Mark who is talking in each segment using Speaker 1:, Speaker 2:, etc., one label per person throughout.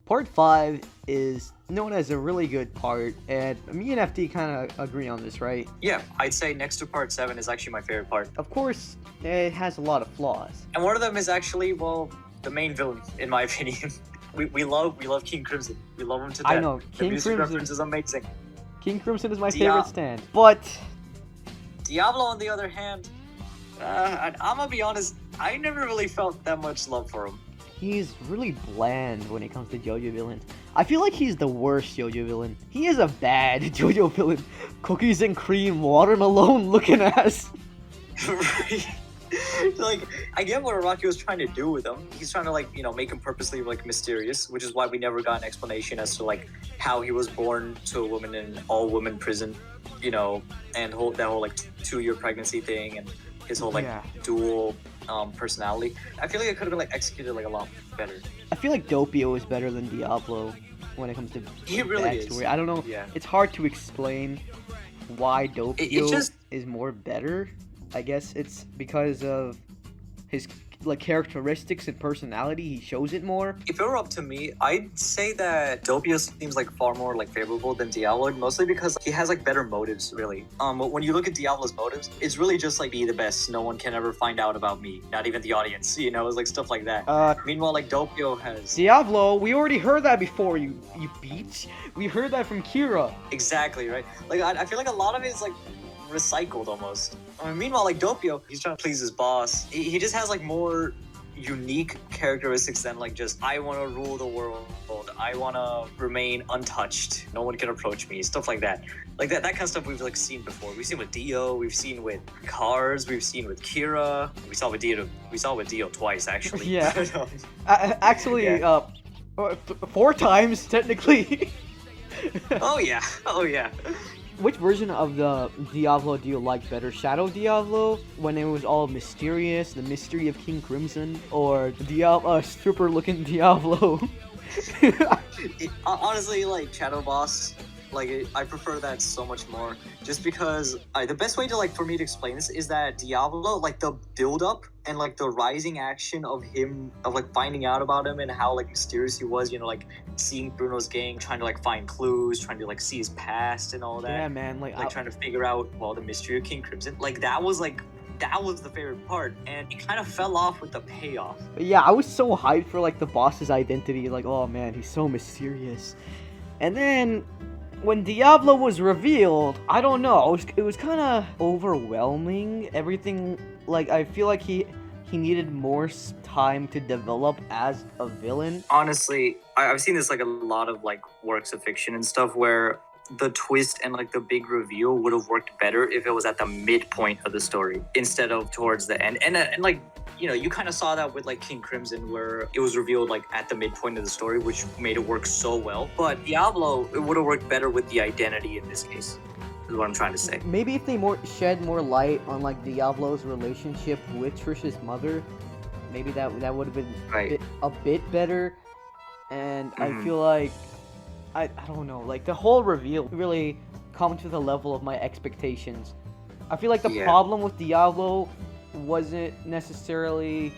Speaker 1: Part 5 is known as a really good part, and me and FD kind of agree on this, right?
Speaker 2: Yeah, I'd say next to part 7 is actually my favorite part.
Speaker 1: Of course, it has a lot of flaws.
Speaker 2: And one of them is actually, well, the main villain, in my opinion. We love King Crimson. We love him to death.
Speaker 1: I know,
Speaker 2: King Crimson reference is amazing.
Speaker 1: King Crimson is my favorite stand. But
Speaker 2: Diavolo, on the other hand, I'm gonna be honest, I never really felt that much love for him.
Speaker 1: He's really bland when it comes to JoJo villains. I feel like he's the worst JoJo villain. He is a bad JoJo villain. Cookies and cream, watermelon looking ass.
Speaker 2: Like, I get what Araki was trying to do with him. He's trying to, like, you know, make him purposely, like, mysterious, which is why we never got an explanation as to, like, how he was born to a woman in an all-woman prison, you know, and that whole, like, 2-year pregnancy thing, and his whole, like, dual personality. I feel like it could have been, like, executed, like, a lot better.
Speaker 1: I feel like Doppio is better than Diavolo when it comes to
Speaker 2: he really
Speaker 1: backstory. I don't know. Yeah. It's hard to explain why Doppio is more better. I guess it's because of his like characteristics and personality. He shows it more.
Speaker 2: If it were up to me, I'd say that Doppio seems like far more like favorable than Diavolo, mostly because he has like better motives, really. When you look at Diavolo's motives, it's really just like be the best. No one can ever find out about me, not even the audience. You know, it's like stuff like that. Meanwhile, like Doppio has
Speaker 1: Diavolo. We already heard that before. You beach. We heard that from Kira.
Speaker 2: Exactly right. Like I feel like a lot of it is like recycled almost. Meanwhile, like Doppio, he's trying to please his boss. He just has like more unique characteristics than like just I want to rule the world. I want to remain untouched. No one can approach me. Stuff like that. Like that kind of stuff we've like seen before. We've seen with Dio. We've seen with Cars. We've seen with Kira. We saw with Dio twice actually.
Speaker 1: Yeah. Actually, 4 times technically.
Speaker 2: Oh yeah.
Speaker 1: Which version of the Diavolo do you like better? Shadow Diavolo, when it was all mysterious, the mystery of King Crimson, or stripper-looking Diavolo?
Speaker 2: Honestly, like Shadow Boss, like I prefer that so much more. Just because the best way to like for me to explain this is that Diavolo, like the build-up and like the rising action of him, of like finding out about him and how like mysterious he was, you know, like seeing Bruno's gang, trying to like find clues, trying to like see his past and all that.
Speaker 1: Yeah, man, like
Speaker 2: trying to figure out the mystery of King Crimson. Like that was the favorite part, and it kind of fell off with the payoff.
Speaker 1: Yeah, I was so hyped for like the boss's identity, like, oh man, he's so mysterious. And then when Diavolo was revealed, I don't know, it was kind of overwhelming. Everything, like, I feel like he needed more time to develop as a villain.
Speaker 2: Honestly, I've seen this like a lot of like works of fiction and stuff where the twist and like the big reveal would have worked better if it was at the midpoint of the story instead of towards the end. And like, you know, you kind of saw that with like King Crimson where it was revealed like at the midpoint of the story, which made it work so well. But Diavolo, it would have worked better with the identity in this case, is what I'm trying to say.
Speaker 1: Maybe if they shed more light on like Diavolo's relationship with Trish's mother, maybe that would have been a bit better. And I feel like I don't know, like the whole reveal really come to the level of my expectations. I feel like the problem with Diavolo wasn't necessarily,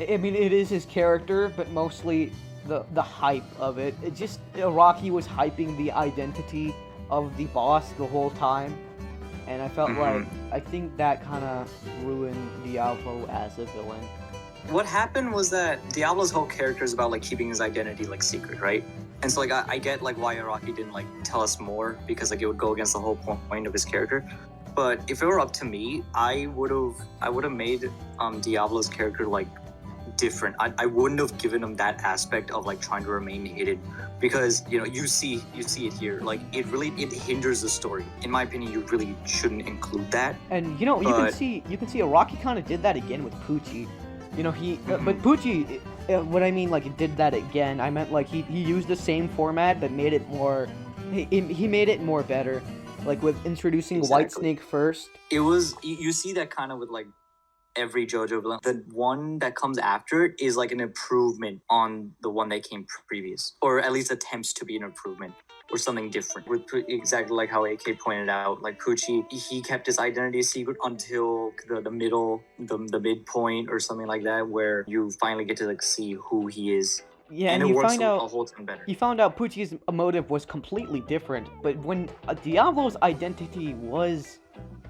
Speaker 1: I mean, it is his character, but mostly the hype of it. It just, Araki was hyping the identity of the boss the whole time, and I felt like, I think that kind of ruined Diavolo as a villain.
Speaker 2: What happened was that Diavolo's whole character is about like keeping his identity like secret, right? And so like I get like why Araki didn't like tell us more, because like it would go against the whole point of his character. But if it were up to me, I would have made Diavolo's character like different. I wouldn't have given him that aspect of like trying to remain hidden, because you know you see it here. Like it hinders the story. In my opinion, you really shouldn't include that.
Speaker 1: And you know, you can see Araki kind of did that again with Pucci. You know, but Pucci, what I mean, like, it did that again. I meant, like, he used the same format, but made it more, he made it more better. Like, with introducing Whitesnake first.
Speaker 2: It was, you see that kind of with, like, every JoJo villain. The one that comes after it is, like, an improvement on the one that came previous. Or at least attempts to be an improvement. Or something different. With exactly like how AK pointed out, like Pucci, he kept his identity secret until the midpoint or something like that, where you finally get to like see who he is
Speaker 1: Yeah,
Speaker 2: and
Speaker 1: and
Speaker 2: it
Speaker 1: you
Speaker 2: works
Speaker 1: find
Speaker 2: a
Speaker 1: out
Speaker 2: whole ton better.
Speaker 1: you found out Pucci's motive was completely different, but when Diavolo's identity was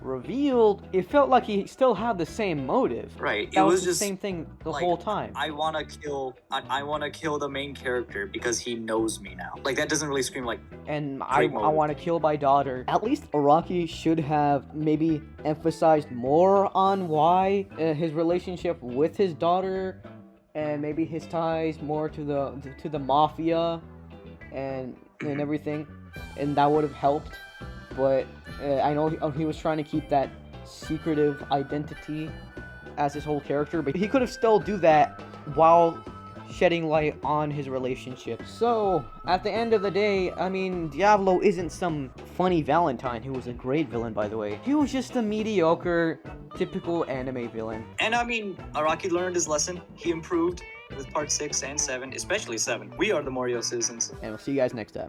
Speaker 1: revealed, it felt like he still had the same motive.
Speaker 2: Right.
Speaker 1: That
Speaker 2: It
Speaker 1: was
Speaker 2: was
Speaker 1: the
Speaker 2: just
Speaker 1: same thing the
Speaker 2: like,
Speaker 1: whole time.
Speaker 2: I wanna kill. I wanna kill the main character because he knows me now. Like that doesn't really scream like.
Speaker 1: And I
Speaker 2: Great motive.
Speaker 1: want to kill my daughter. At least Araki should have maybe emphasized more on why his relationship with his daughter, and maybe his ties more to the mafia, and everything, and that would have helped. But I know he was trying to keep that secretive identity as his whole character, but he could have still do that while shedding light on his relationship. So, at the end of the day, I mean, Diavolo isn't some funny Valentine who was a great villain, by the way. He was just a mediocre, typical anime villain.
Speaker 2: And I mean, Araki learned his lesson. He improved with part 6 and 7, especially 7. We are the Morioh citizens.
Speaker 1: And we'll see you guys next time.